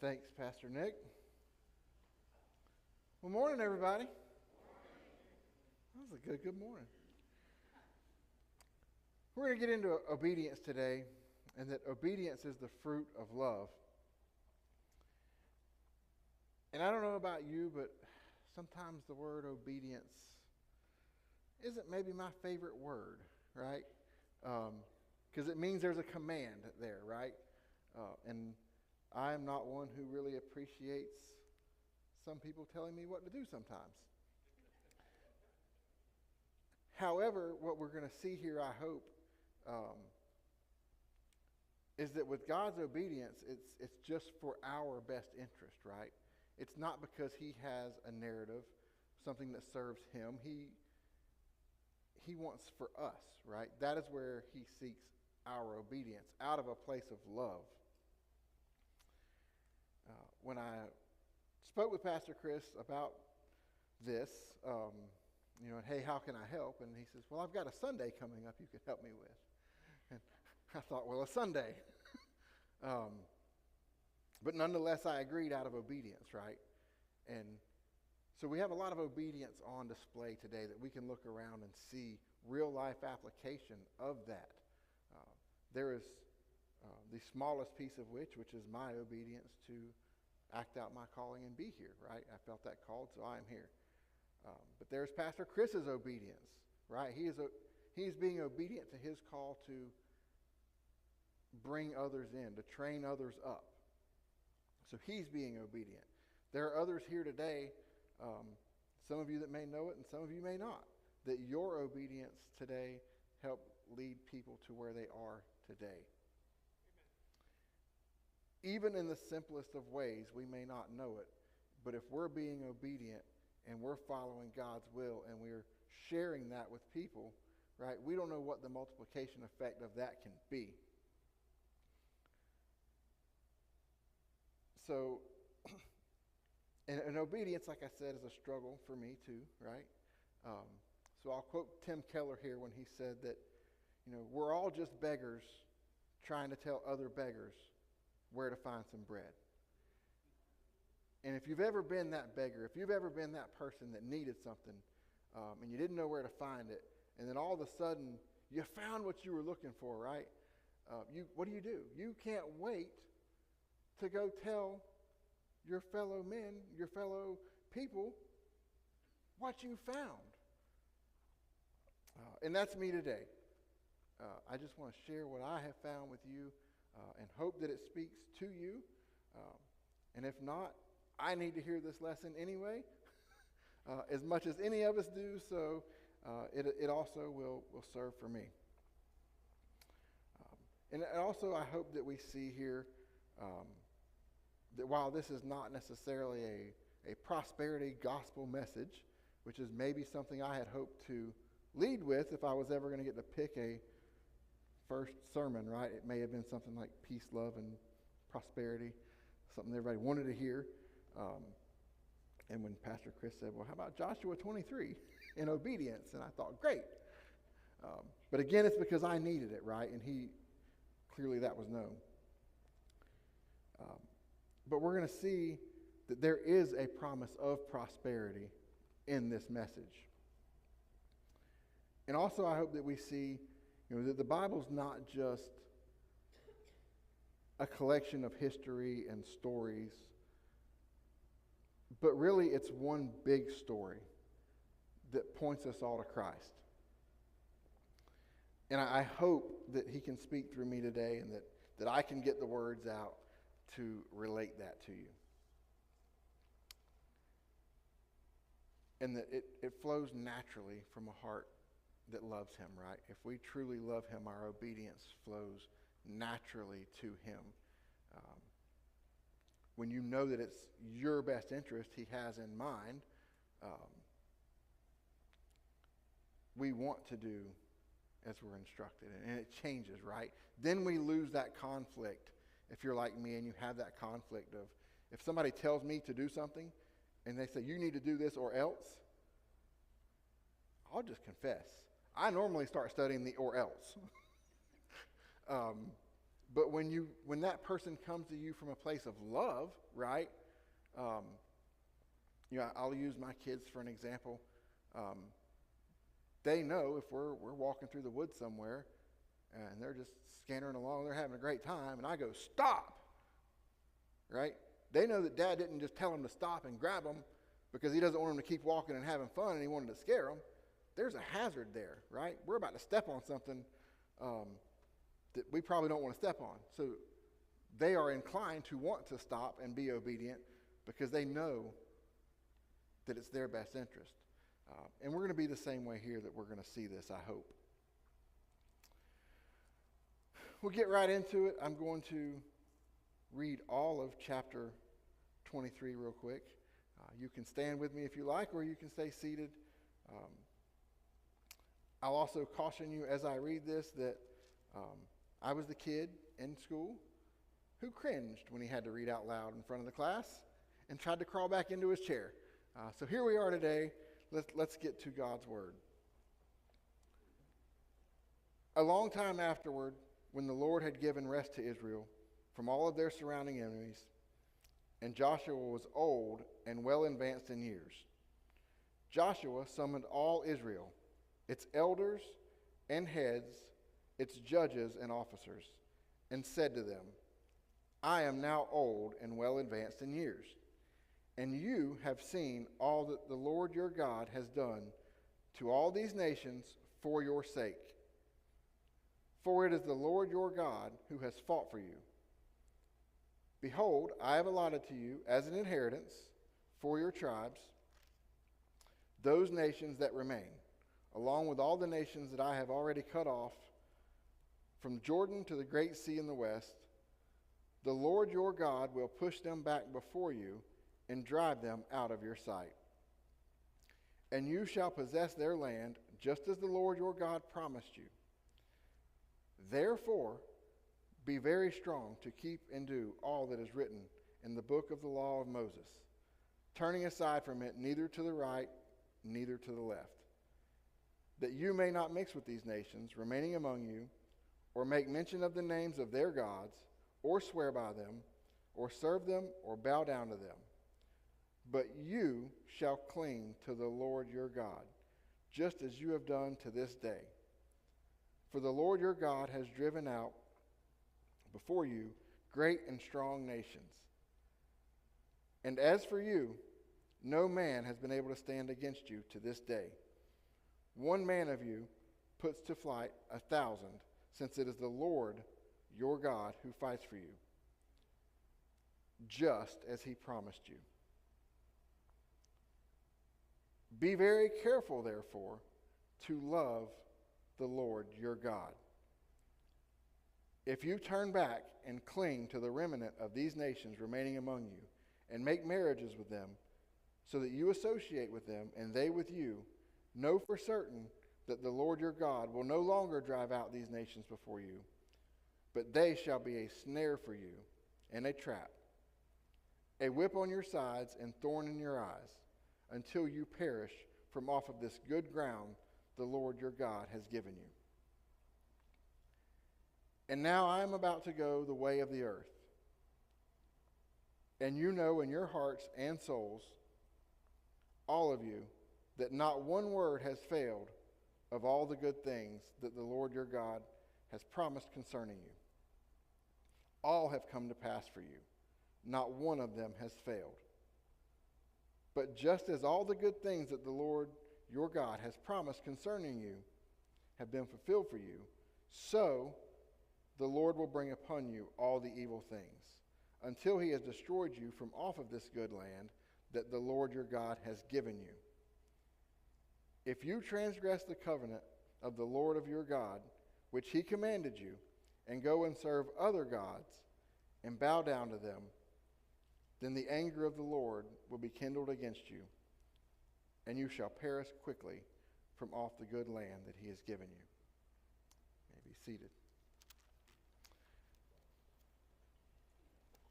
Thanks, Pastor Nick. Well, morning, everybody. That was a good morning. We're going to get into obedience today, and that obedience is the fruit of love. And I don't know about you, but sometimes the word obedience isn't maybe my favorite word, right? Because it means there's a command there, right? And I am not one who really appreciates some people telling me what to do sometimes. However, what we're going to see here, I hope, is that with God's obedience, it's just for our best interest, right? It's not because he has a narrative, something that serves him. He wants for us, right? That is where he seeks our obedience, out of a place of love. When I spoke with Pastor Chris about this, hey, how can I help? And he says, well, I've got a Sunday coming up you could help me with. And I thought, well, a Sunday. But nonetheless, I agreed out of obedience, right? And so we have a lot of obedience on display today that we can look around and see real life application of that. There is the smallest piece of which is my obedience to act out my calling and be here, right? I felt that called, so I am here. But there's Pastor Chris's obedience, right? He is being obedient to his call to bring others in, to train others up. So he's being obedient. There are others here today, some of you that may know it and some of you may not, that your obedience today helped lead people to where they are today. Even in the simplest of ways, we may not know it, but if we're being obedient and we're following God's will and we're sharing that with people, right, we don't know what the multiplication effect of that can be. So, and obedience, like I said, is a struggle for me too, right? So I'll quote Tim Keller here when he said that, we're all just beggars trying to tell other beggars where to find some bread. And if you've ever been that beggar, if you've ever been that person that needed something and you didn't know where to find it, and then all of a sudden you found what you were looking for, right? What do? You can't wait to go tell your fellow men, your fellow people, what you found. And that's me today. I just want to share what I have found with you and hope that it speaks to you. And if not, I need to hear this lesson anyway, as much as any of us do, so it also will serve for me. And also I hope that we see here that while this is not necessarily a prosperity gospel message, which is maybe something I had hoped to lead with if I was ever going to get to pick a first sermon, right? It may have been something like peace, love, and prosperity, something everybody wanted to hear. And when Pastor Chris said, well, how about Joshua 23 in obedience? And I thought, great. But again, it's because I needed it, right? And clearly that was known. But we're going to see that there is a promise of prosperity in this message. And also I hope that we see that the Bible's not just a collection of history and stories, but really it's one big story that points us all to Christ. And I hope that he can speak through me today and that I can get the words out to relate that to you. And that it flows naturally from a heart that loves him, right? If we truly love him, our obedience flows naturally to him. When you know that it's your best interest he has in mind, we want to do as we're instructed, and it changes, right? Then we lose that conflict. If you're like me and you have that conflict of, if somebody tells me to do something and they say, you need to do this or else, I'll just confess. I normally start studying the or else. But when that person comes to you from a place of love, right? I'll use my kids for an example. They know if we're walking through the woods somewhere and they're just scantering along, they're having a great time, and I go, stop, right? They know that Dad didn't just tell them to stop and grab them because he doesn't want them to keep walking and having fun and he wanted to scare them. There's a hazard there, right? We're about to step on something that we probably don't want to step on. So they are inclined to want to stop and be obedient because they know that it's their best interest. And we're going to be the same way here, that we're going to see this, I hope. We'll get right into it. I'm going to read all of chapter 23 real quick. You can stand with me if you like, or you can stay seated. I'll also caution you as I read this that I was the kid in school who cringed when he had to read out loud in front of the class and tried to crawl back into his chair. So here we are today. Let's get to God's word. A long time afterward, when the Lord had given rest to Israel from all of their surrounding enemies, and Joshua was old and well advanced in years, Joshua summoned all Israel, its elders and heads, its judges and officers, and said to them, I am now old and well advanced in years, and you have seen all that the Lord your God has done to all these nations for your sake. For it is the Lord your God who has fought for you. Behold, I have allotted to you as an inheritance for your tribes those nations that remain, along with all the nations that I have already cut off, from Jordan to the great sea in the west. The Lord your God will push them back before you and drive them out of your sight. And you shall possess their land, just as the Lord your God promised you. Therefore, be very strong to keep and do all that is written in the book of the law of Moses, turning aside from it neither to the right, neither to the left, that you may not mix with these nations remaining among you, or make mention of the names of their gods, or swear by them, or serve them, or bow down to them. But you shall cling to the Lord your God, just as you have done to this day. For the Lord your God has driven out before you great and strong nations. And as for you, no man has been able to stand against you to this day. One man of you puts to flight 1,000, since it is the Lord your God who fights for you, just as he promised you. Be very careful, therefore, to love the Lord your God. If you turn back and cling to the remnant of these nations remaining among you, and make marriages with them, so that you associate with them, and they with you, know for certain that the Lord your God will no longer drive out these nations before you, but they shall be a snare for you and a trap, a whip on your sides and thorn in your eyes, until you perish from off of this good ground the Lord your God has given you. And now I am about to go the way of the earth. And you know in your hearts and souls, all of you, that not one word has failed of all the good things that the Lord your God has promised concerning you. All have come to pass for you. Not one of them has failed. But just as all the good things that the Lord your God has promised concerning you have been fulfilled for you, so the Lord will bring upon you all the evil things, until he has destroyed you from off of this good land that the Lord your God has given you. If you transgress the covenant of the Lord of your God, which he commanded you, and go and serve other gods, and bow down to them, then the anger of the Lord will be kindled against you, and you shall perish quickly from off the good land that he has given you. You may be seated.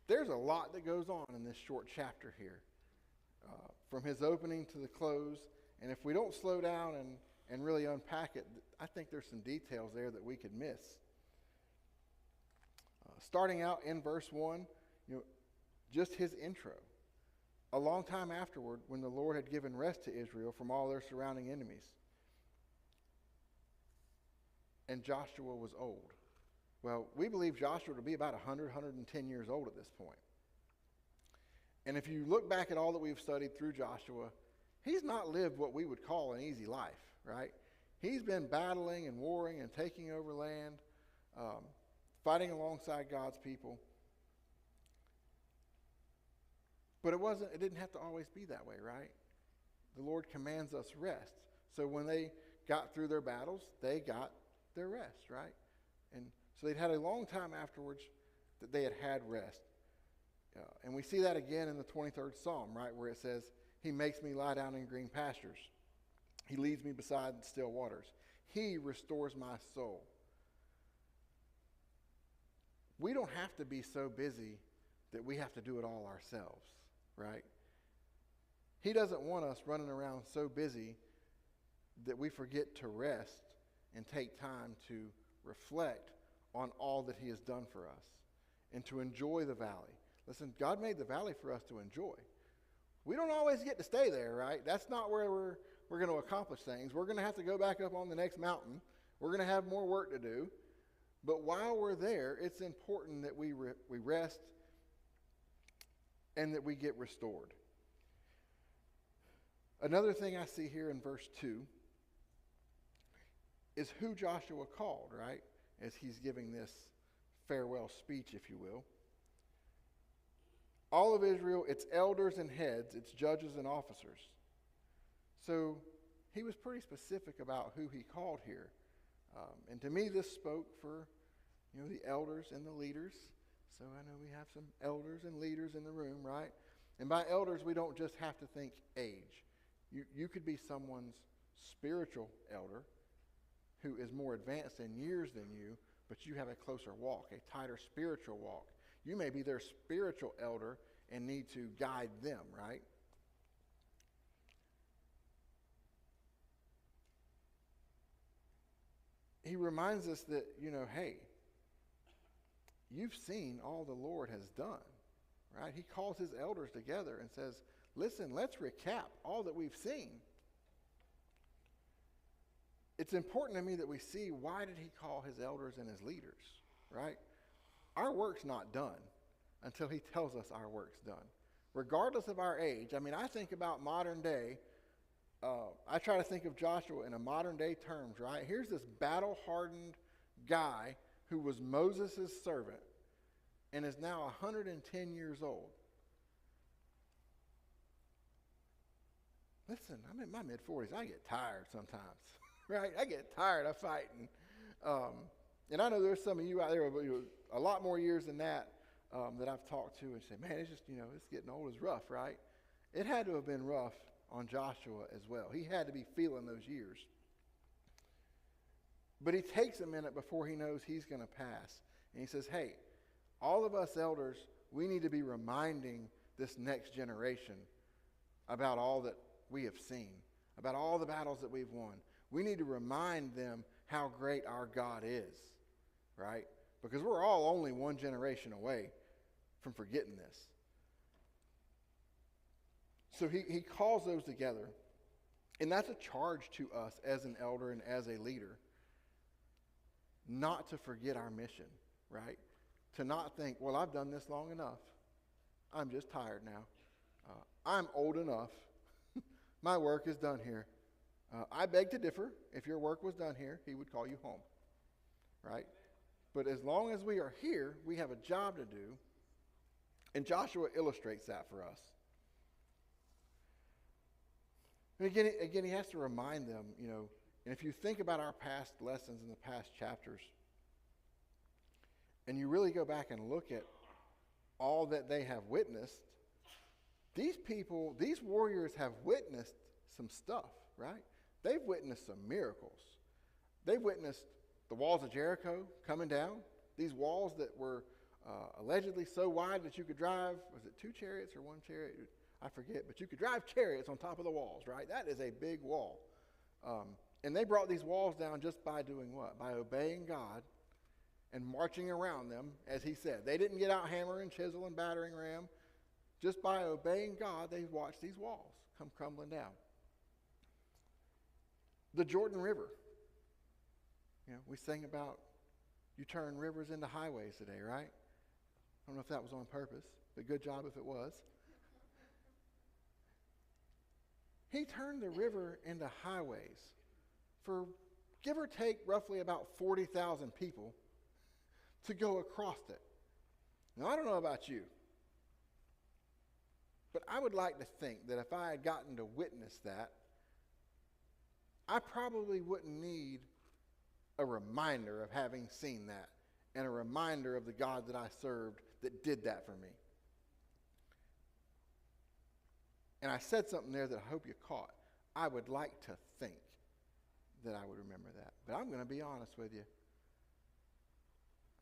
There's a lot that goes on in this short chapter here, from his opening to the close. And if we don't slow down and really unpack it, I think there's some details there that we could miss. Starting out in verse 1, just his intro. A long time afterward, when the Lord had given rest to Israel from all their surrounding enemies, and Joshua was old. Well, we believe Joshua to be about 100, 110 years old at this point. And if you look back at all that we've studied through Joshua, he's not lived what we would call an easy life, right? He's been battling and warring and taking over land, fighting alongside God's people. But it didn't have to always be that way, right? The Lord commands us rest. So when they got through their battles, they got their rest, right? And so they'd had a long time afterwards that they had rest. And we see that again in the 23rd Psalm, right, where it says, he makes me lie down in green pastures. He leads me beside still waters. He restores my soul. We don't have to be so busy that we have to do it all ourselves, right? He doesn't want us running around so busy that we forget to rest and take time to reflect on all that he has done for us and to enjoy the valley. Listen, God made the valley for us to enjoy. We don't always get to stay there, right? That's not where we're going to accomplish things. We're going to have to go back up on the next mountain. We're going to have more work to do. But while we're there, it's important that we rest and that we get restored. Another thing I see here in verse 2 is who Joshua called, right? As he's giving this farewell speech, if you will. All of Israel, its elders and heads, its judges and officers. So he was pretty specific about who he called here. And to me, this spoke for, the elders and the leaders. So I know we have some elders and leaders in the room, right? And by elders, we don't just have to think age. You could be someone's spiritual elder who is more advanced in years than you, but you have a closer walk, a tighter spiritual walk. You may be their spiritual elder and need to guide them, right? He reminds us that, hey, you've seen all the Lord has done, right? He calls his elders together and says, listen, let's recap all that we've seen. It's important to me that we see, why did he call his elders and his leaders, right? Our work's not done until he tells us our work's done. Regardless of our age, I think about modern day. I try to think of Joshua in a modern day terms, right? Here's this battle-hardened guy who was Moses' servant and is now 110 years old. Listen, I'm in my mid-40s. I get tired sometimes, right? I get tired of fighting. And I know there's some of you out there with a lot more years than that I've talked to and say, man, it's just, it's getting old is rough, right? It had to have been rough on Joshua as well. He had to be feeling those years. But he takes a minute before he knows he's going to pass. And he says, hey, all of us elders, we need to be reminding this next generation about all that we have seen, about all the battles that we've won. We need to remind them how great our God is, right? Because we're all only one generation away from forgetting this. So he calls those together. And that's a charge to us as an elder and as a leader. Not to forget our mission, right? To not think, well, I've done this long enough. I'm just tired now. I'm old enough. My work is done here. I beg to differ. If your work was done here, he would call you home, right? But as long as we are here, we have a job to do. And Joshua illustrates that for us. And again, he has to remind them, and if you think about our past lessons in the past chapters, and you really go back and look at all that they have witnessed, these people, these warriors have witnessed some stuff, right? They've witnessed some miracles. They've witnessed the walls of Jericho coming down, these walls that were allegedly so wide that you could drive, was it 2 chariots or 1 chariot? I forget, but you could drive chariots on top of the walls, right? That is a big wall. And they brought these walls down just by doing what? By obeying God and marching around them, as he said. They didn't get out hammer and chisel and battering ram. Just by obeying God, they watched these walls come crumbling down. The Jordan River. We sing about you turn rivers into highways today, right? I don't know if that was on purpose, but good job if it was. He turned the river into highways for, give or take, roughly about 40,000 people to go across it. Now, I don't know about you, but I would like to think that if I had gotten to witness that, I probably wouldn't need a reminder of having seen that and a reminder of the God that I served that did that for me. And I said something there that I hope you caught. I would like to think that I would remember that. But I'm going to be honest with you.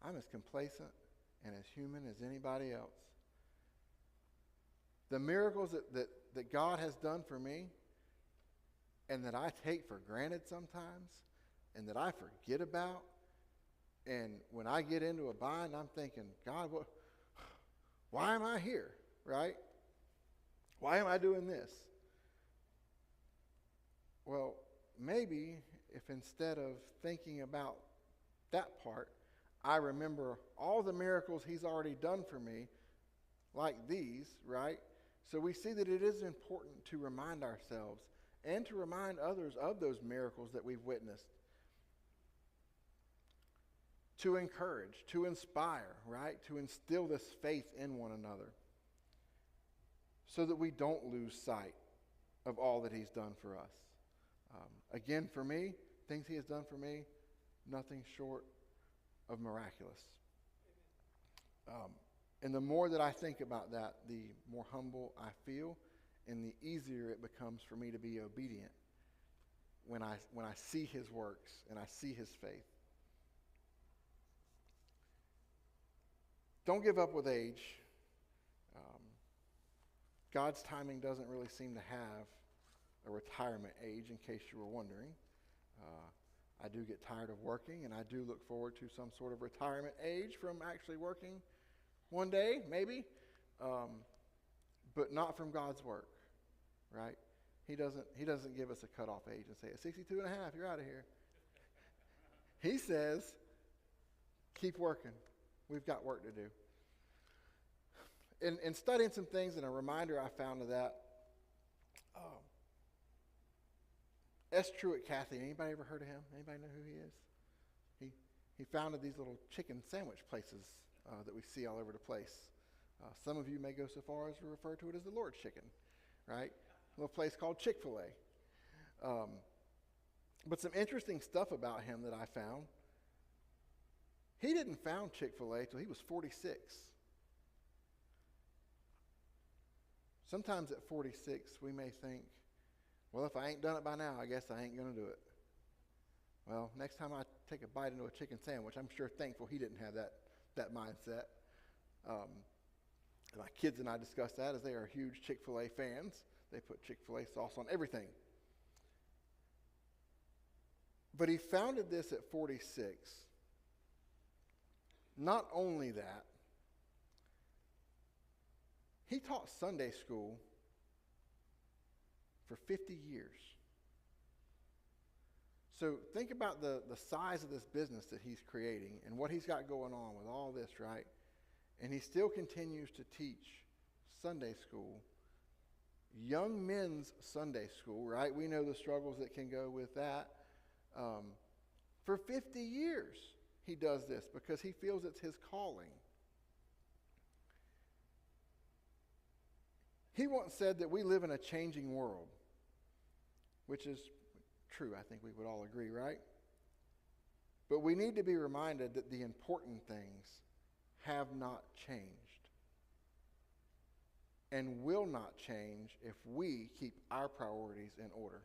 I'm as complacent and as human as anybody else. The miracles that God has done for me and that I take for granted sometimes and that I forget about, and when I get into a bind, I'm thinking, God, why am I here, right? Why am I doing this? Well, maybe if instead of thinking about that part, I remember all the miracles he's already done for me, like these, right? So we see that it is important to remind ourselves and to remind others of those miracles that we've witnessed. To encourage, to inspire, right? To instill this faith in one another so that we don't lose sight of all that he's done for us. Again, for me, things he has done for me, nothing short of miraculous. And the more that I think about that, the more humble I feel and the easier it becomes for me to be obedient when I see his works and I see his faith. Don't give up with age. God's timing doesn't really seem to have a retirement age, in case you were wondering. I do get tired of working, and I do look forward to some sort of retirement age from actually working one day, maybe, but not from God's work, right? He doesn't give us a cutoff age and say, at 62 and a half, you're out of here. He says, keep working. We've got work to do. In studying some things and a reminder I found of that, S. Truett Cathy, anybody ever heard of him? Anybody know who he is? He founded these little chicken sandwich places that we see all over the place. Some of you may go so far as to refer to it as the Lord's Chicken, right? A little place called Chick-fil-A. But some interesting stuff about him that I found. He didn't found Chick-fil-A till he was 46. Sometimes at 46, we may think, well, if I ain't done it by now, I guess I ain't going to do it. Well, next time I take a bite into a chicken sandwich, I'm sure thankful he didn't have that mindset. My kids and I discussed that as they are huge Chick-fil-A fans. They put Chick-fil-A sauce on everything. But he founded this at 46. Not only that, he taught Sunday school for 50 years. So think about the size of this business that he's creating and what he's got going on with all this, right? And he still continues to teach Sunday school, young men's Sunday school, right? We know the struggles that can go with that. For 50 years he does this because he feels it's his calling. He once said that we live in a changing world, which is true. I think we would all agree, right? But we need to be reminded that the important things have not changed and will not change if we keep our priorities in order,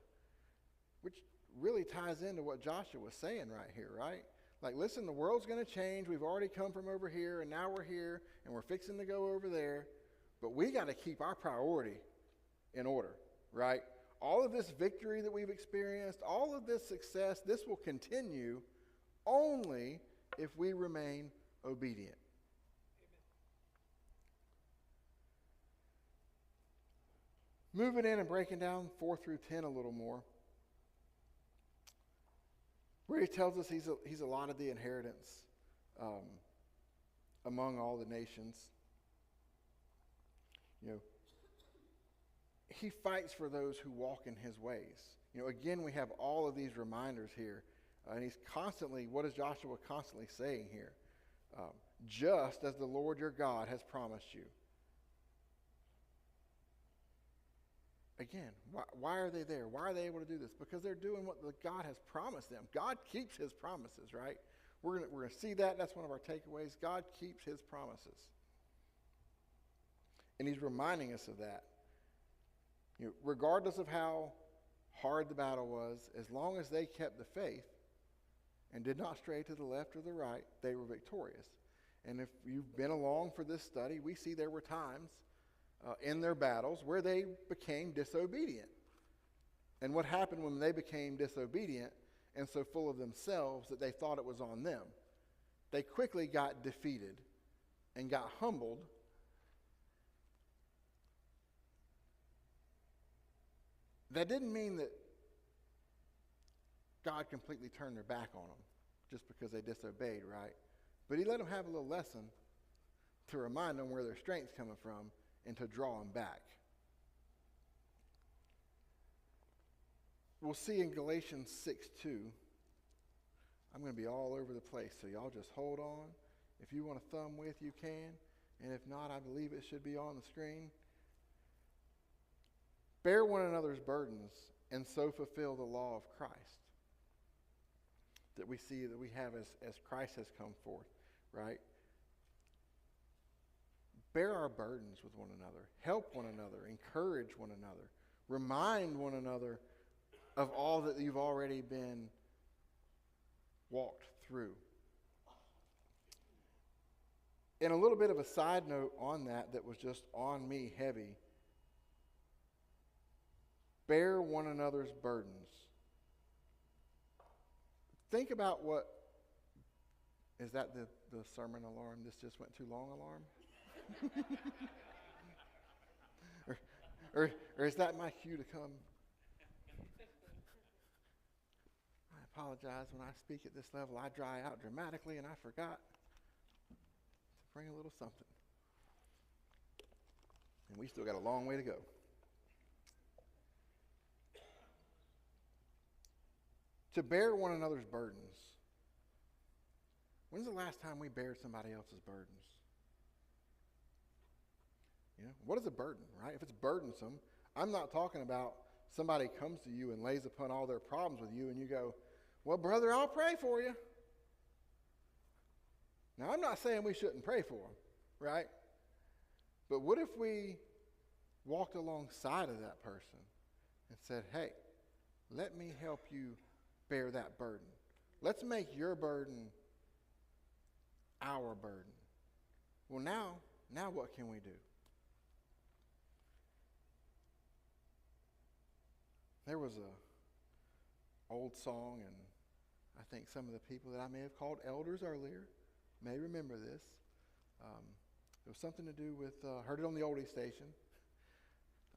which really ties into what Joshua was saying right here, right? Like, listen, the world's going to change. We've already come from over here, and now we're here, and we're fixing to go over there. But we got to keep our priority in order, right? All of this victory that we've experienced, all of this success, this will continue only if we remain obedient. Moving in and breaking down 4 through 10 a little more, where he tells us he's allotted the inheritance among all the nations. He fights for those who walk in his ways. Again, we have all of these reminders here. And he's constantly, what is Joshua constantly saying here? Just as the Lord your God has promised you. Again, why are they there? Why are they able to do this? Because they're doing what God has promised them. God keeps his promises, right? We're going to see that. That's one of our takeaways. God keeps his promises. And he's reminding us of that. Regardless of how hard the battle was, as long as they kept the faith and did not stray to the left or the right, they were victorious. And if you've been along for this study, we see there were times in their battles where they became disobedient. And what happened when they became disobedient and so full of themselves that they thought it was on them? They quickly got defeated and got humbled. That didn't mean that God completely turned their back on them just because they disobeyed, right? But he let them have a little lesson to remind them where their strength's coming from and to draw them back. We'll see in Galatians 6:2. I'm going to be all over the place, so y'all just hold on. If you want a thumb with, you can. And if not, I believe it should be on the screen. Bear one another's burdens and so fulfill the law of Christ that we see that we have as Christ has come forth, right? Bear our burdens with one another. Help one another. Encourage one another. Remind one another of all that you've already been walked through. And a little bit of a side note on that was just on me heavy. Bear one another's burdens. Think about what, is that the sermon alarm? This just went too long alarm? or is that my cue to come? I apologize. When I speak at this level, I dry out dramatically, and I forgot to bring a little something. And we still got a long way to go. To bear one another's burdens. When's the last time we bared somebody else's burdens? What is a burden, right? If it's burdensome, I'm not talking about somebody comes to you and lays upon all their problems with you and you go, well, brother, I'll pray for you. Now, I'm not saying we shouldn't pray for them, right? But what if we walked alongside of that person and said, hey, let me help you bear that burden. Let's make your burden our burden. Well, now what can we do? There was a old song, and I think some of the people that I may have called elders earlier may remember this. It was something to do with, heard it on the oldie station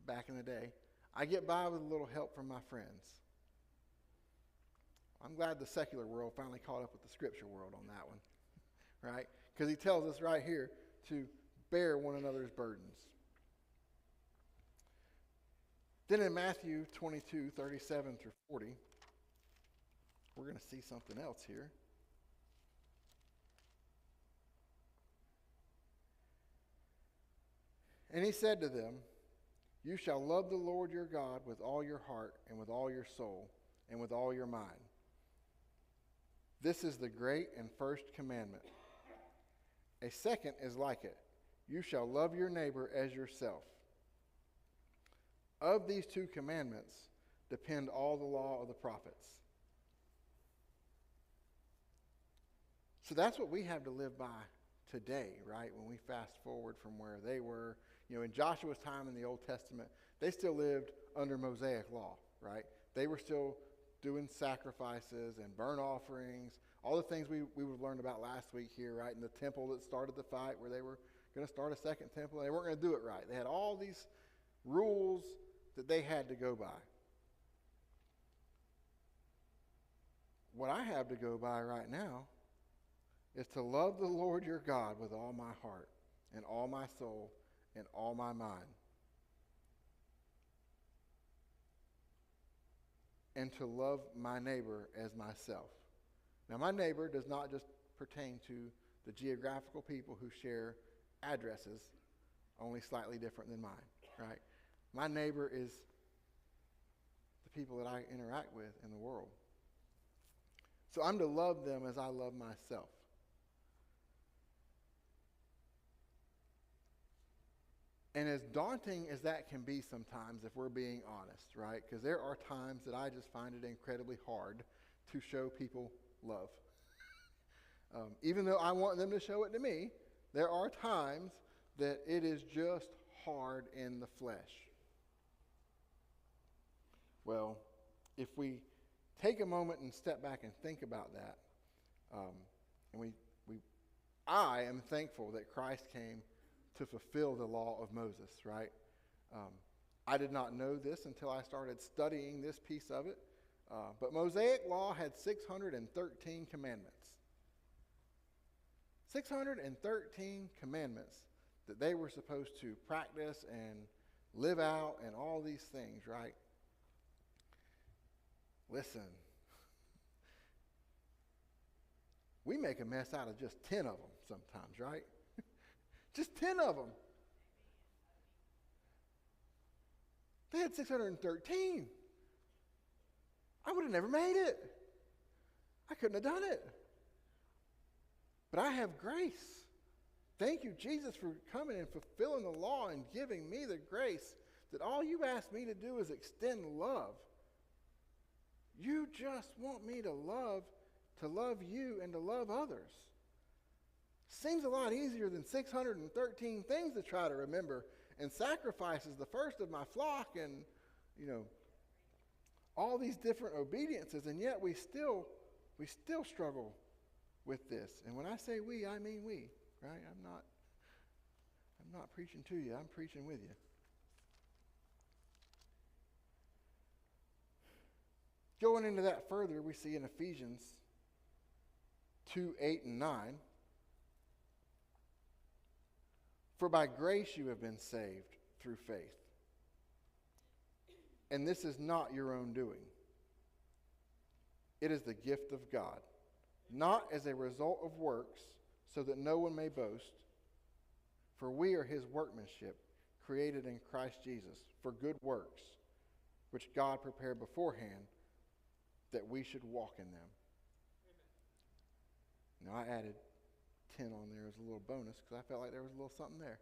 back in the day. I get by with a little help from my friends. I'm glad the secular world finally caught up with the scripture world on that one, right? Because he tells us right here to bear one another's burdens. Then in Matthew 22, 37 through 40, we're going to see something else here. And he said to them, you shall love the Lord your God with all your heart and with all your soul and with all your mind. This is the great and first commandment. A second is like it. You shall love your neighbor as yourself. Of these two commandments depend all the law of the prophets. So that's what we have to live by today, right? When we fast forward from where they were. In Joshua's time in the Old Testament, they still lived under Mosaic law, right? They were still doing sacrifices and burnt offerings, all the things we would have learned about last week here, right? In the temple that started the fight where they were going to start a second temple. They weren't going to do it right. They had all these rules that they had to go by. What I have to go by right now is to love the Lord your God with all my heart and all my soul and all my mind. And to love my neighbor as myself. Now, my neighbor does not just pertain to the geographical people who share addresses, only slightly different than mine, right? My neighbor is the people that I interact with in the world. So I'm to love them as I love myself. And as daunting as that can be sometimes, if we're being honest, right? Because there are times that I just find it incredibly hard to show people love. Even though I want them to show it to me, there are times that it is just hard in the flesh. Well, if we take a moment and step back and think about that, I am thankful that Christ came to fulfill the law of Moses, right? I did not know this until I started studying this piece of it, but Mosaic law had 613 commandments. 613 commandments that they were supposed to practice and live out and all these things, right? Listen, we make a mess out of just 10 of them sometimes, right? Just 10 of them. They had 613. I would have never made it. I couldn't have done it. But I have grace. Thank you, Jesus, for coming and fulfilling the law and giving me the grace that all you ask me to do is extend love. You just want me to love you and to love others. Seems a lot easier than 613 things to try to remember, and sacrifices the first of my flock, and all these different obediences, and yet we still struggle with this. And when I say we, I mean we, right? I'm not preaching to you, I'm preaching with you. Going into that further, we see in Ephesians 2:8 and 9, for by grace you have been saved through faith. And this is not your own doing. It is the gift of God, not as a result of works, so that no one may boast. For we are his workmanship, created in Christ Jesus, for good works, which God prepared beforehand that we should walk in them. Now, I added 10 on there as a little bonus because I felt like there was a little something there.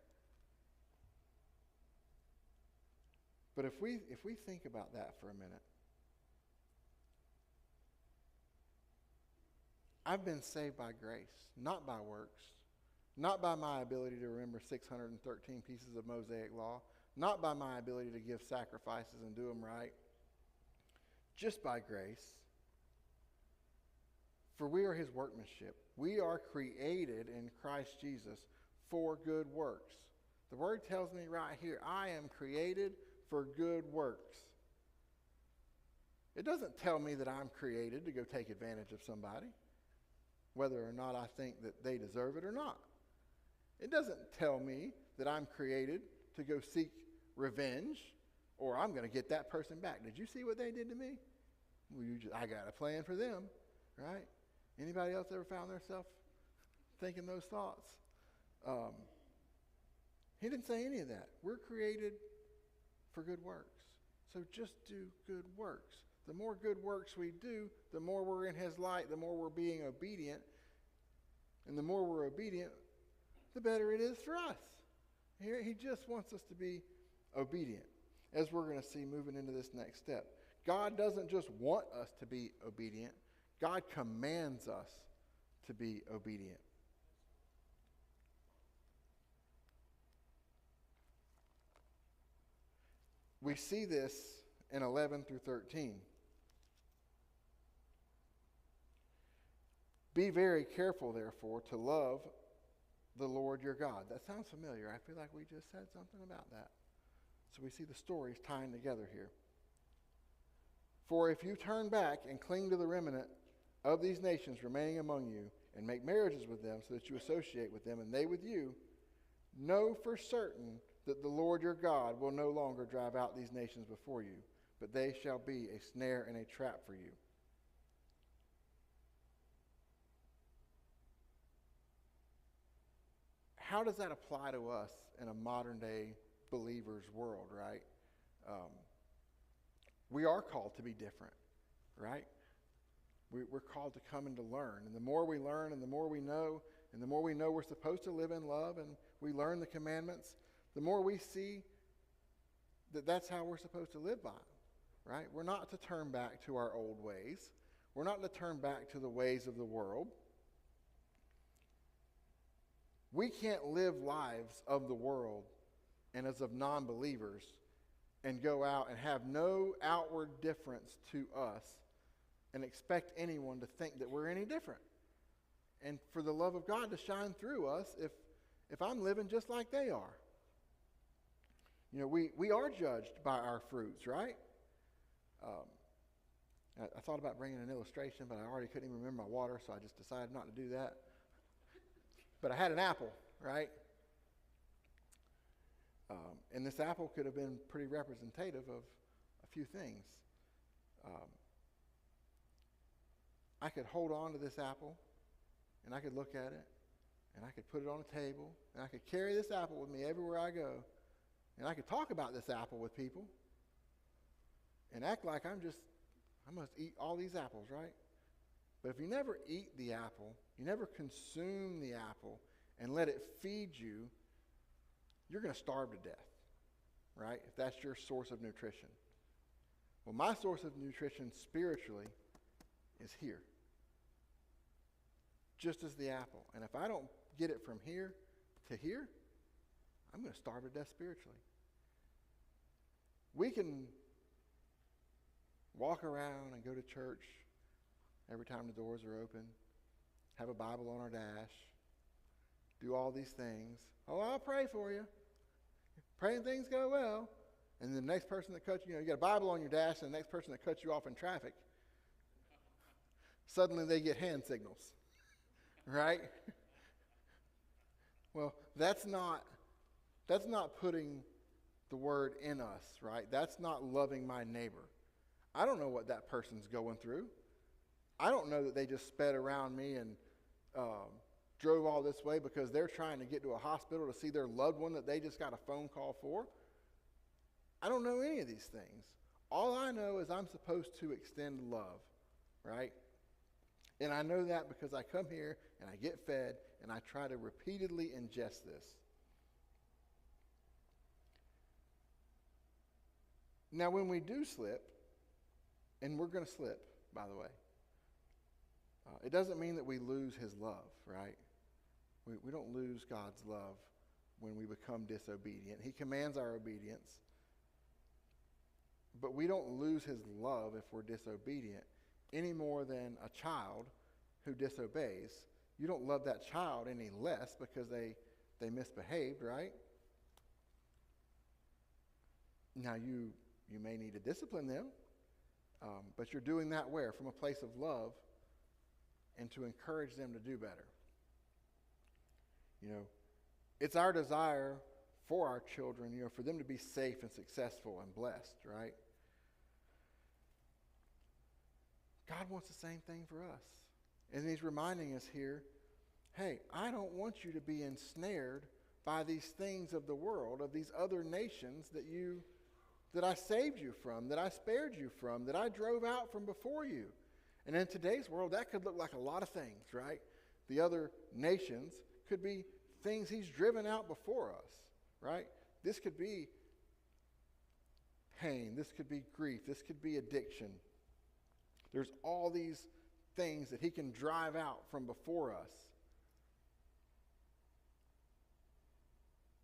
But if we think about that for a minute, I've been saved by grace, not by works, not by my ability to remember 613 pieces of Mosaic law, not by my ability to give sacrifices and do them right, just by grace. For we are his workmanship. We are created in Christ Jesus for good works. The word tells me right here, I am created for good works. It doesn't tell me that I'm created to go take advantage of somebody, whether or not I think that they deserve it or not. It doesn't tell me that I'm created to go seek revenge or I'm going to get that person back. Did you see what they did to me? Well, I got a plan for them, right? Anybody else ever found themselves thinking those thoughts? He didn't say any of that. We're created for good works. So just do good works. The more good works we do, the more we're in his light, the more we're being obedient. And the more we're obedient, the better it is for us. He just wants us to be obedient, as we're going to see moving into this next step. God doesn't just want us to be obedient. God commands us to be obedient. We see this in 11 through 13. Be very careful, therefore, to love the Lord your God. That sounds familiar. I feel like we just said something about that. So we see the stories tying together here. For if you turn back and cling to the remnant of these nations remaining among you, and make marriages with them so that you associate with them and they with you, know for certain that the Lord your God will no longer drive out these nations before you, but they shall be a snare and a trap for you. How does that apply to us in a modern day believer's world, right? We are called to be different, right? We're called to come and to learn. And the more we learn and the more we know, and the more we know we're supposed to live in love and we learn the commandments, the more we see that that's how we're supposed to live by, right? We're not to turn back to our old ways. We're not to turn back to the ways of the world. We can't live lives of the world and as of non-believers and go out and have no outward difference to us and expect anyone to think that we're any different. And for the love of God to shine through us if I'm living just like they are. You know, we are judged by our fruits, right? I thought about bringing an illustration, but I already couldn't even remember my water, so I just decided not to do that. But I had an apple, right? And this apple could have been pretty representative of a few things. I could hold on to this apple, and I could look at it, and I could put it on a table, and I could carry this apple with me everywhere I go, and I could talk about this apple with people, and act like I must eat all these apples, right? But if you never eat the apple, you never consume the apple, and let it feed you, you're going to starve to death, right? If that's your source of nutrition. Well, my source of nutrition spiritually is here. Just as the apple. And if I don't get it from here to here, I'm going to starve to death spiritually. We can walk around and go to church every time the doors are open, have a Bible on our dash, do all these things. Oh, I'll pray for you. Praying things go well. And the next person that cuts you, you got a Bible on your dash, and the next person that cuts you off in traffic, suddenly they get hand signals, right? Well, that's not putting the word in us, right? That's not loving my neighbor. I don't know what that person's going through. I don't know that they just sped around me and drove all this way because they're trying to get to a hospital to see their loved one that they just got a phone call for. I don't know any of these things. All I know is I'm supposed to extend love, right? And I know that because I come here and I get fed and I try to repeatedly ingest this. Now, when we do slip, and we're going to slip, by the way, it doesn't mean that we lose his love, right? We don't lose God's love when we become disobedient. He commands our obedience, but we don't lose his love if we're disobedient any more than a child who disobeys. You don't love that child any less because they misbehaved, right? Now, you may need to discipline them, but you're doing that where? From a place of love and to encourage them to do better. You know, it's our desire for our children, for them to be safe and successful and blessed, right? God wants the same thing for us. And he's reminding us here, hey, I don't want you to be ensnared by these things of the world, of these other nations that I saved you from, that I spared you from, that I drove out from before you. And in today's world, that could look like a lot of things, right? The other nations could be things he's driven out before us, right? This could be pain. This could be grief. This could be addiction. There's all these things that he can drive out from before us.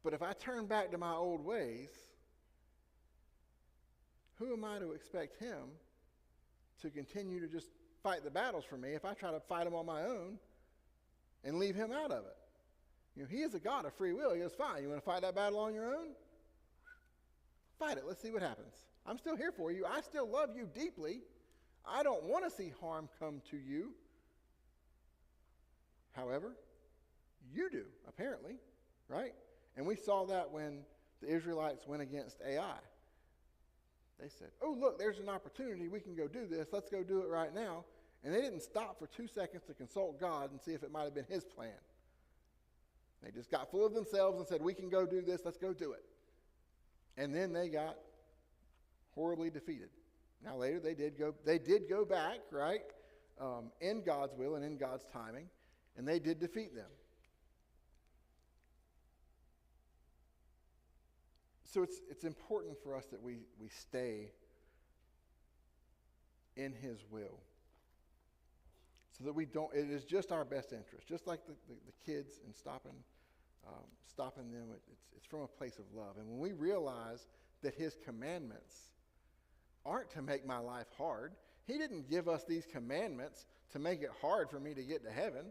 But if I turn back to my old ways, who am I to expect him to continue to just fight the battles for me if I try to fight them on my own and leave him out of it. He is a God of free will. He goes, fine, you want to fight that battle on your own? Fight it. Let's see what happens. I'm still here for you. I still love you deeply. I don't want to see harm come to you. However, you do, apparently, right? And we saw that when the Israelites went against Ai. They said, oh, look, there's an opportunity. We can go do this. Let's go do it right now. And they didn't stop for 2 seconds to consult God and see if it might have been his plan. They just got full of themselves and said, we can go do this. Let's go do it. And then they got horribly defeated. Now later they did go back, right, in God's will and in God's timing, and they did defeat them. So it's important for us that we stay in his will, so that we don't, it is just our best interest. Just like the kids and stopping them, it's from a place of love. And when we realize that his commandments aren't to make my life hard, he didn't give us these commandments to make it hard for me to get to heaven.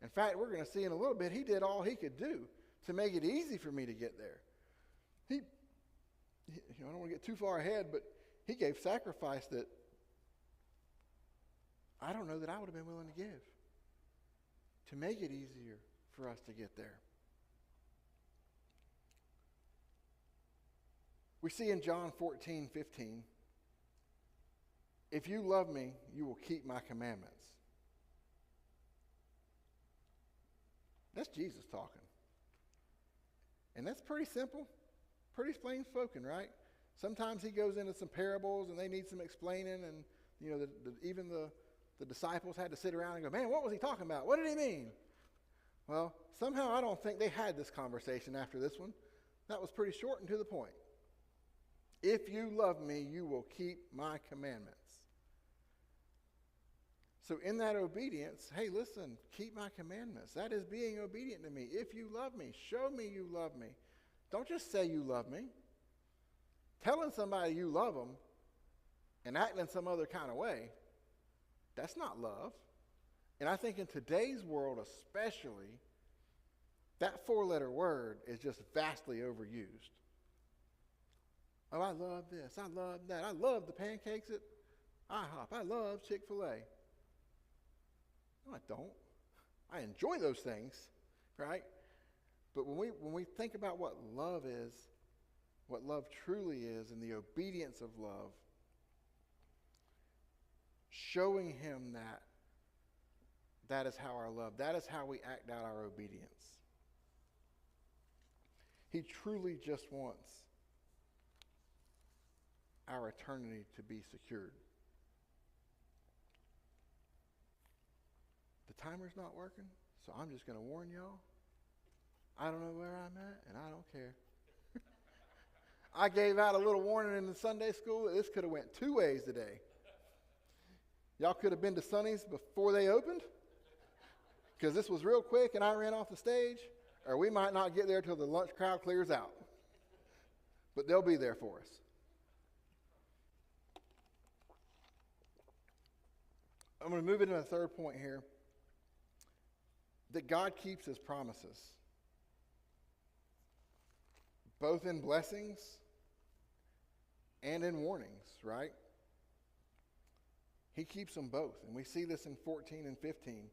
In fact, we're going to see in a little bit, he did all he could do to make it easy for me to get there. I don't want to get too far ahead, but he gave sacrifice that I don't know that I would have been willing to give to make it easier for us to get there. We see in John 14:15, if you love me, you will keep my commandments. That's Jesus talking. And that's pretty simple, pretty plain spoken, right? Sometimes he goes into some parables and they need some explaining, and even the disciples had to sit around and go, man, what was he talking about? What did he mean? Well, somehow I don't think they had this conversation after this one. That was pretty short and to the point. If you love me, you will keep my commandments. So in that obedience, hey, listen, keep my commandments. That is being obedient to me. If you love me, show me you love me. Don't just say you love me. Telling somebody you love them and acting some other kind of way, that's not love. And I think in today's world especially, that 4-letter word is just vastly overused. Oh, I love this. I love that. I love the pancakes at IHOP. I love Chick-fil-A. No, I don't. I enjoy those things, right? But when we think about what love is, what love truly is, and the obedience of love, showing him that is how our love, that is how we act out our obedience. He truly just wants our eternity to be secured. The timer's not working, so I'm just going to warn y'all. I don't know where I'm at, and I don't care. I gave out a little warning in the Sunday school that this could have went 2 ways today. Y'all could have been to Sonny's before they opened, because this was real quick and I ran off the stage, or we might not get there till the lunch crowd clears out. But they'll be there for us. I'm going to move into the third point here, that God keeps his promises, both in blessings and in warnings, right? He keeps them both, and we see this in 14 and 15.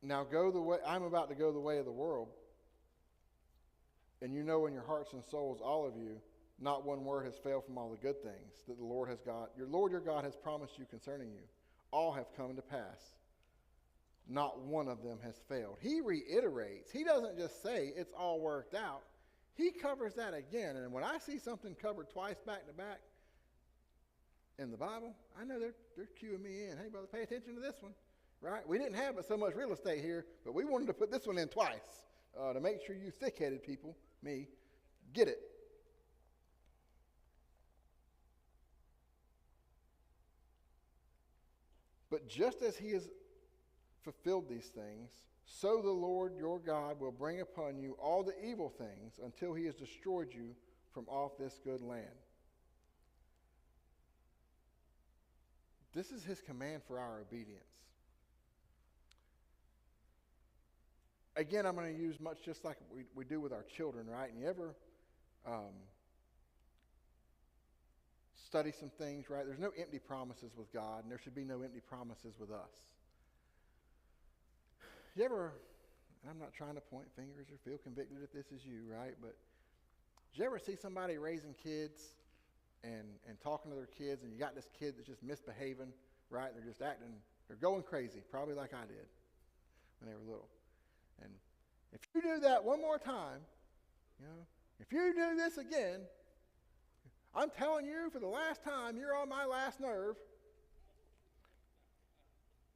Now go the way, I'm about to go the way of the world, and you know in your hearts and souls, all of you, not one word has failed from all the good things that the Lord has got. Your Lord your God has promised you concerning you. All have come to pass. Not one of them has failed. He reiterates. He doesn't just say it's all worked out. He covers that again. And when I see something covered twice back to back in the Bible, I know they're cueing me in. Hey, brother, pay attention to this one. Right? We didn't have so much real estate here, but we wanted to put this one in twice to make sure you thick-headed people, me, get it. But just as he has fulfilled these things, so the Lord your God will bring upon you all the evil things until he has destroyed you from off this good land. This is his command for our obedience. Again, I'm going to use much just like we do with our children, right? And you ever study some things, right? There's no empty promises with God, and there should be no empty promises with us. You ever, and I'm not trying to point fingers or feel convicted if this is you, right? But did you ever see somebody raising kids and talking to their kids, and you got this kid that's just misbehaving, right? They're just acting, they're going crazy, probably like I did when they were little. And if you do that one more time, if you do this again, I'm telling you for the last time, you're on my last nerve.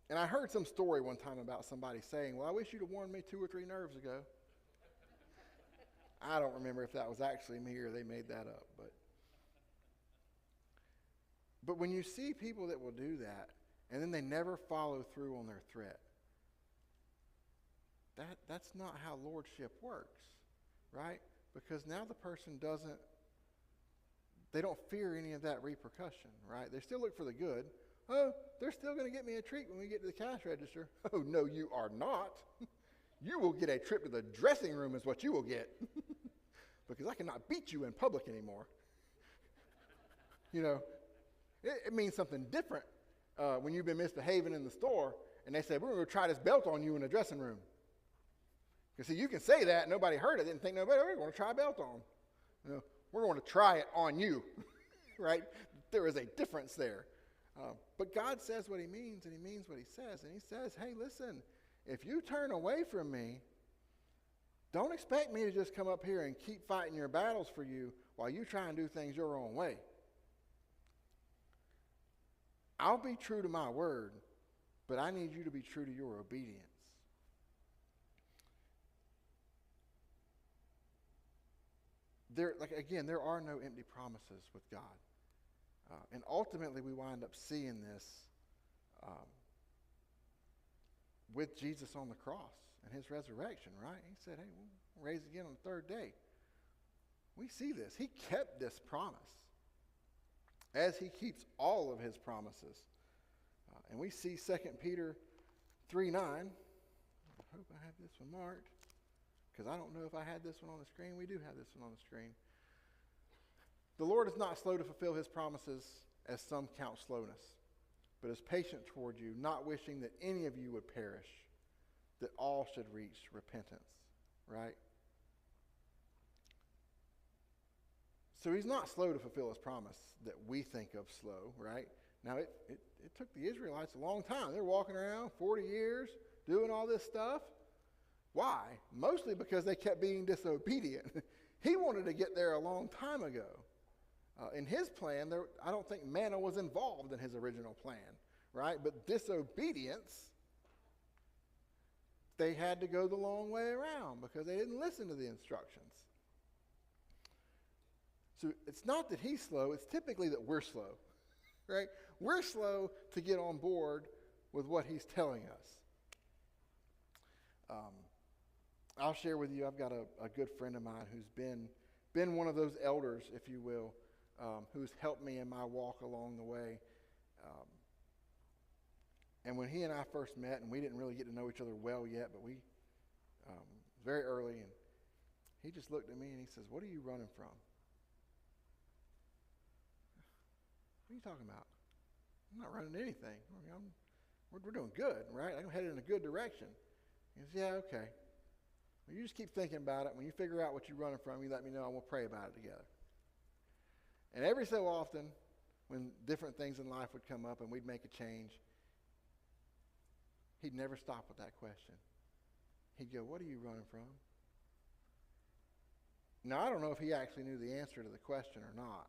And I heard some story one time about somebody saying, well, I wish you'd have warned me 2 or 3 nerves ago. I don't remember if that was actually me or they made that up. But when you see people that will do that, and then they never follow through on their threat, that's not how lordship works, right? Because now the person they don't fear any of that repercussion, right? They still look for the good. Oh, they're still going to get me a treat when we get to the cash register. Oh, no, you are not. You will get a trip to the dressing room is what you will get. Because I cannot beat you in public anymore. It means something different when you've been misbehaving in the store and they say, we're going to try this belt on you in the dressing room. Because see, you can say that, nobody heard it, didn't think nobody, we're going to try a belt on. We're going to try it on you, right? There is a difference there. But God says what he means, and he means what he says. And he says, hey, listen, if you turn away from me, don't expect me to just come up here and keep fighting your battles for you while you try and do things your own way. I'll be true to my word, but I need you to be true to your obedience. There are no empty promises with God. And ultimately, we wind up seeing this with Jesus on the cross and his resurrection, right? He said, hey, we'll raise again on the 3rd day. We see this. He kept this promise as he keeps all of his promises. And we see 2 Peter 3:9. I hope I have this one marked, because I don't know if I had this one on the screen. We do have this one on the screen. The Lord is not slow to fulfill his promises, as some count slowness, but is patient toward you, not wishing that any of you would perish, that all should reach repentance, right? So he's not slow to fulfill his promise that we think of slow, right? Now, it took the Israelites a long time. They're walking around 40 years doing all this stuff. Why? Mostly because they kept being disobedient. He wanted to get there a long time ago. In his plan, I don't think manna was involved in his original plan, right? But disobedience, they had to go the long way around because they didn't listen to the instructions. So it's not that he's slow, it's typically that we're slow, right? We're slow to get on board with what he's telling us. I'll share with you, I've got a good friend of mine who's been one of those elders, if you will, who's helped me in my walk along the way. And when he and I first met, and we didn't really get to know each other well yet, but we very early, and he just looked at me and he says, what are you running from? What are you talking about? I'm not running anything. We're doing good, right? I'm headed in a good direction. He says, yeah, okay. Well, you just keep thinking about it. When you figure out what you're running from, you let me know and we'll pray about it together. And every so often, when different things in life would come up and we'd make a change, he'd never stop with that question. He'd go, what are you running from? Now, I don't know if he actually knew the answer to the question or not.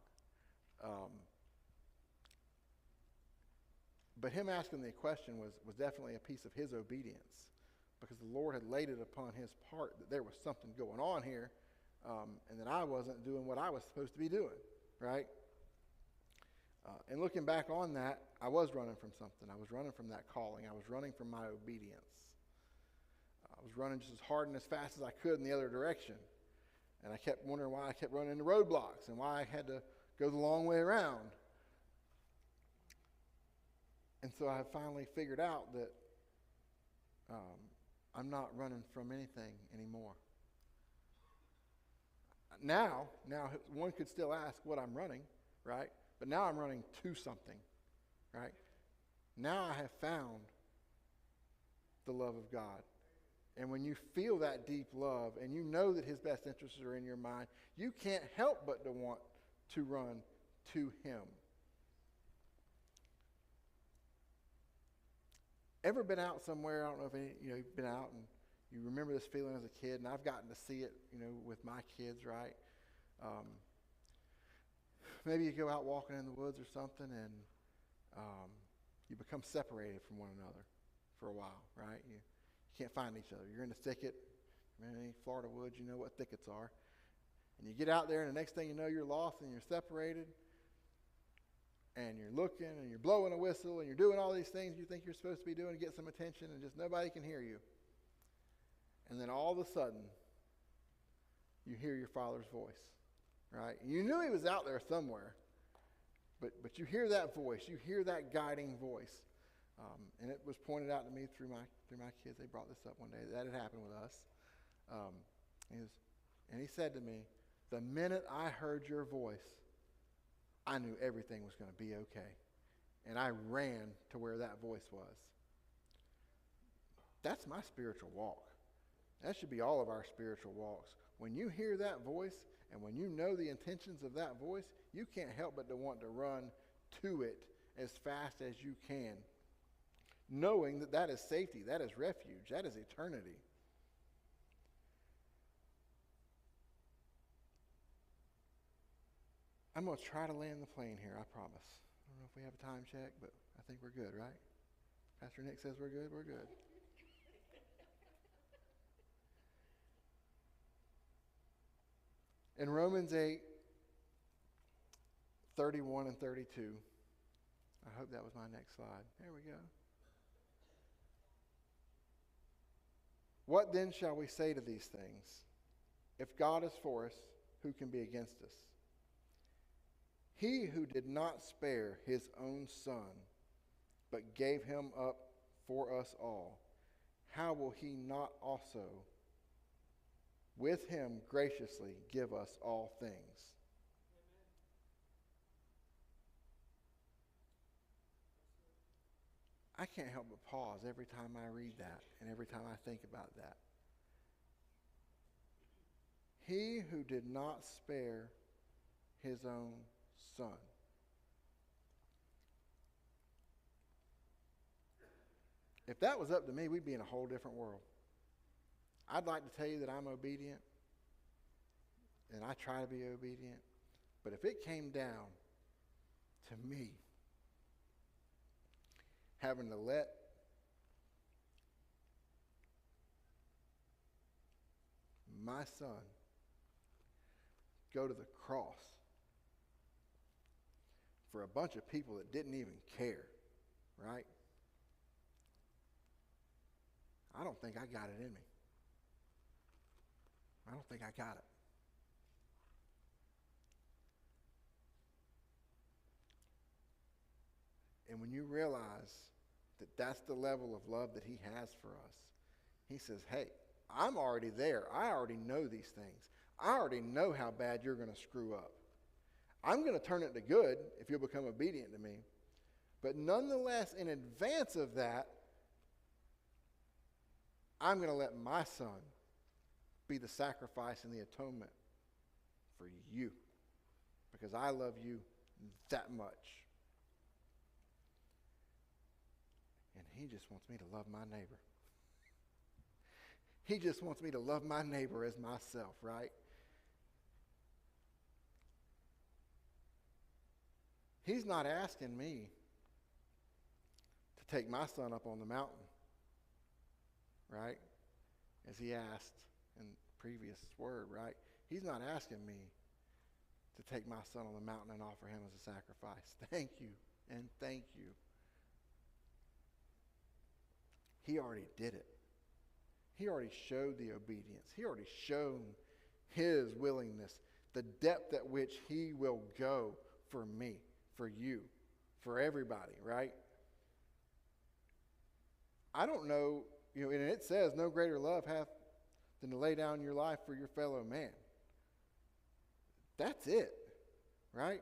But him asking the question was definitely a piece of his obedience, because the Lord had laid it upon his part that there was something going on here, and that I wasn't doing what I was supposed to be doing, right? And looking back on that, I was running from something. I was running from that calling. I was running from my obedience. I was running just as hard and as fast as I could in the other direction. And I kept wondering why I kept running into roadblocks and why I had to go the long way around. And so I finally figured out that I'm not running from anything anymore. Now, one could still ask what I'm running, right? But now I'm running to something, right? Now I have found the love of God. And when you feel that deep love and you know that his best interests are in your mind, you can't help but to want to run to him. Ever been out somewhere? I don't know if you've been out and you remember this feeling as a kid, and I've gotten to see it, with my kids, right? Maybe you go out walking in the woods or something, and you become separated from one another for a while, right? You can't find each other. You're in a thicket. In any Florida woods, you know what thickets are. And you get out there, and the next thing you know, you're lost and you're separated. And you're looking, and you're blowing a whistle, and you're doing all these things you think you're supposed to be doing to get some attention, and just nobody can hear you. And then all of a sudden, you hear your Father's voice, right? You knew he was out there somewhere, but you hear that voice. You hear that guiding voice. And it was pointed out to me through my kids. They brought this up one day. That had happened with us. And he said to me, the minute I heard your voice, I knew everything was going to be okay. And I ran to where that voice was. That's my spiritual walk. That should be all of our spiritual walks. When you hear that voice and when you know the intentions of that voice, you can't help but to want to run to it as fast as you can, knowing that that is safety, that is refuge, that is eternity. I'm going to try to land the plane here, I promise. I don't know if we have a time check, but I think we're good, right? Pastor Nick says we're good, we're good. In Romans 8, 31 and 32, I hope that was my next slide. There we go. What then shall we say to these things? If God is for us, who can be against us? He who did not spare his own son, but gave him up for us all, how will he not also with him graciously give us all things? I can't help but pause every time I read that and every time I think about that. He who did not spare his own son. If that was up to me, we'd be in a whole different world. I'd like to tell you that I'm obedient, and I try to be obedient, but if it came down to me having to let my son go to the cross for a bunch of people that didn't even care, right? I don't think I got it in me. I don't think I got it. And when you realize that that's the level of love that he has for us, he says, hey, I'm already there. I already know these things. I already know how bad you're going to screw up. I'm going to turn it to good if you'll become obedient to me. But nonetheless, in advance of that, I'm going to let my son be the sacrifice and the atonement for you because I love you that much. And he just wants me to love my neighbor. He just wants me to love my neighbor as myself, right? He's not asking me to take my son up on the mountain, right? As he asked in the previous word, right? He's not asking me to take my son on the mountain and offer him as a sacrifice. Thank you and thank you. He already did it. He already showed the obedience. He already shown his willingness, the depth at which he will go for me, for you, for everybody, right? I don't know, and it says no greater love hath than to lay down your life for your fellow man. That's it, right?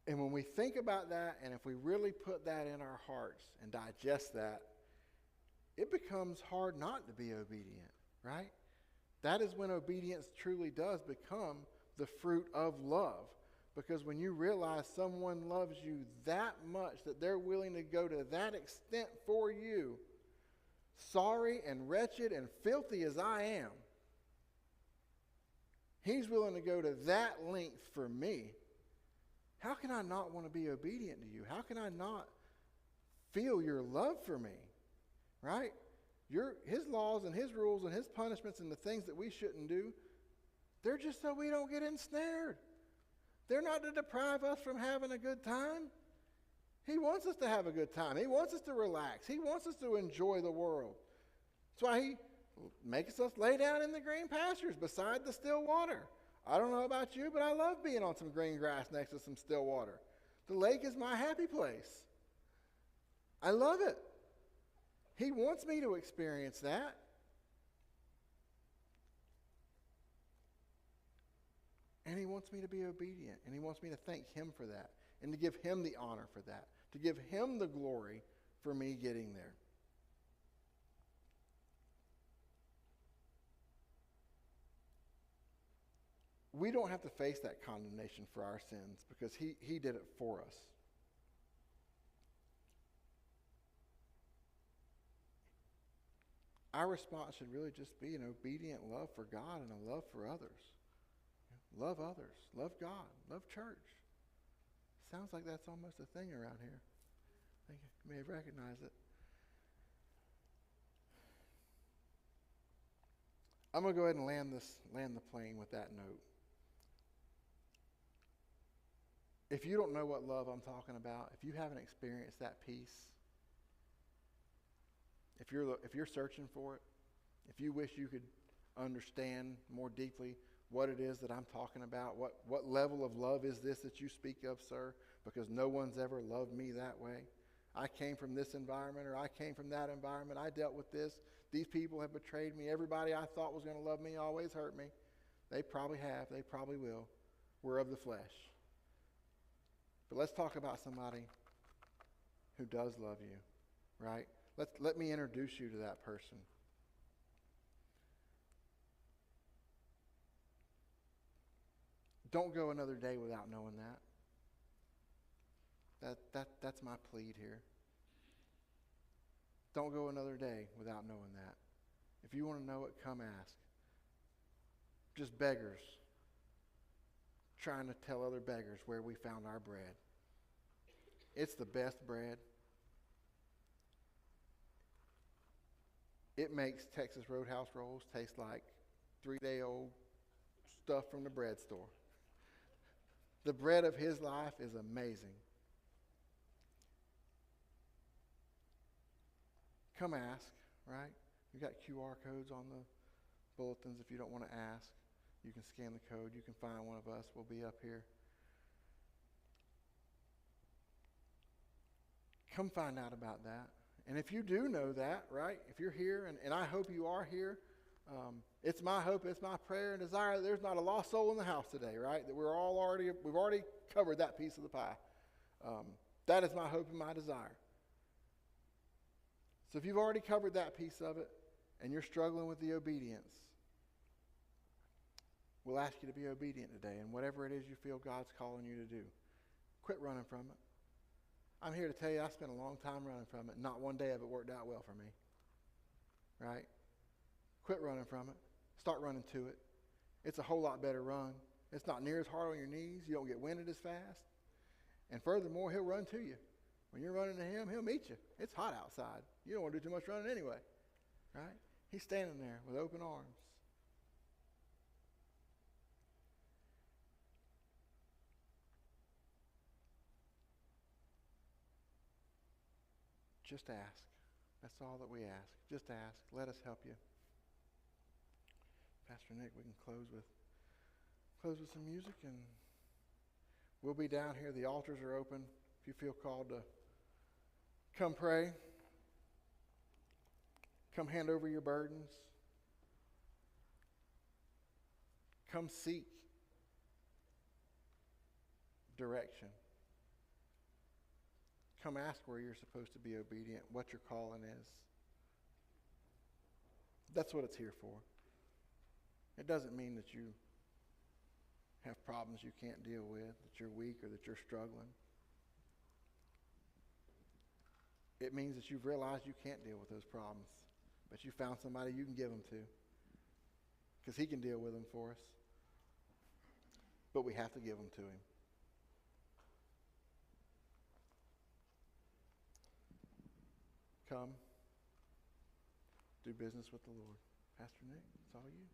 And when we think about that, and if we really put that in our hearts and digest that, it becomes hard not to be obedient, right? That is when obedience truly does become the fruit of love. Because when you realize someone loves you that much that they're willing to go to that extent for you, sorry and wretched and filthy as I am, he's willing to go to that length for me. How can I not want to be obedient to you? How can I not feel your love for me? Right? His laws and his rules and his punishments and the things that we shouldn't do, they're just so we don't get ensnared. They're not to deprive us from having a good time. He wants us to have a good time. He wants us to relax. He wants us to enjoy the world. That's why he makes us lay down in the green pastures beside the still water. I don't know about you, but I love being on some green grass next to some still water. The lake is my happy place. I love it. He wants me to experience that. And he wants me to be obedient. And he wants me to thank him for that. And to give him the honor for that. To give him the glory for me getting there. We don't have to face that condemnation for our sins because he did it for us. Our response should really just be an obedient love for God and a love for others. Love others. Love God. Love church. Sounds like that's almost a thing around here. I think you may have recognized it. I'm going to go ahead and land the plane with that note. If you don't know what love I'm talking about, if you haven't experienced that peace, if you're searching for it, if you wish you could understand more deeply what it is that I'm talking about, what level of love is this that you speak of, sir? Because no one's ever loved me that way. I came from this environment or I came from that environment. I dealt with this. These people have betrayed me. Everybody I thought was going to love me always hurt me. They probably have. They probably will. We're of the flesh. But let's talk about somebody who does love you, right? Let me introduce you to that person. Don't go another day without knowing that. That's my plea here. Don't go another day without knowing that. If you want to know it, come ask. Just beggars trying to tell other beggars where we found our bread. It's the best bread. It makes Texas Roadhouse rolls taste like 3-day-old stuff from the bread store. The bread of his life is amazing. Come ask, right? We've got QR codes on the bulletins if you don't want to ask. You can scan the code. You can find one of us. We'll be up here. Come find out about that. And if you do know that, right, if you're here, and I hope you are here, it's my hope, it's my prayer and desire that there's not a lost soul in the house today, right? That we've already covered that piece of the pie. That is my hope and my desire. So if you've already covered that piece of it and you're struggling with the obedience, we'll ask you to be obedient today. And whatever it is you feel God's calling you to do, quit running from it. I'm here to tell you I spent a long time running from it. Not one day of it worked out well for me. Right? Quit running from it. Start running to it. It's a whole lot better run. It's not near as hard on your knees. You don't get winded as fast. And furthermore, he'll run to you. When you're running to him, he'll meet you. It's hot outside. You don't want to do too much running anyway. Right? He's standing there with open arms. Just ask. That's all that we ask. Just ask. Let us help you. Pastor Nick, we can close with some music, and we'll be down here. The altars are open. If you feel called to come pray, come hand over your burdens, come seek direction. Come ask where you're supposed to be obedient, what your calling is. That's what it's here for. It doesn't mean that you have problems you can't deal with, that you're weak or that you're struggling. It means that you've realized you can't deal with those problems, but you found somebody you can give them to, because he can deal with them for us. But we have to give them to him. Come, do business with the Lord. Pastor Nick, it's all you.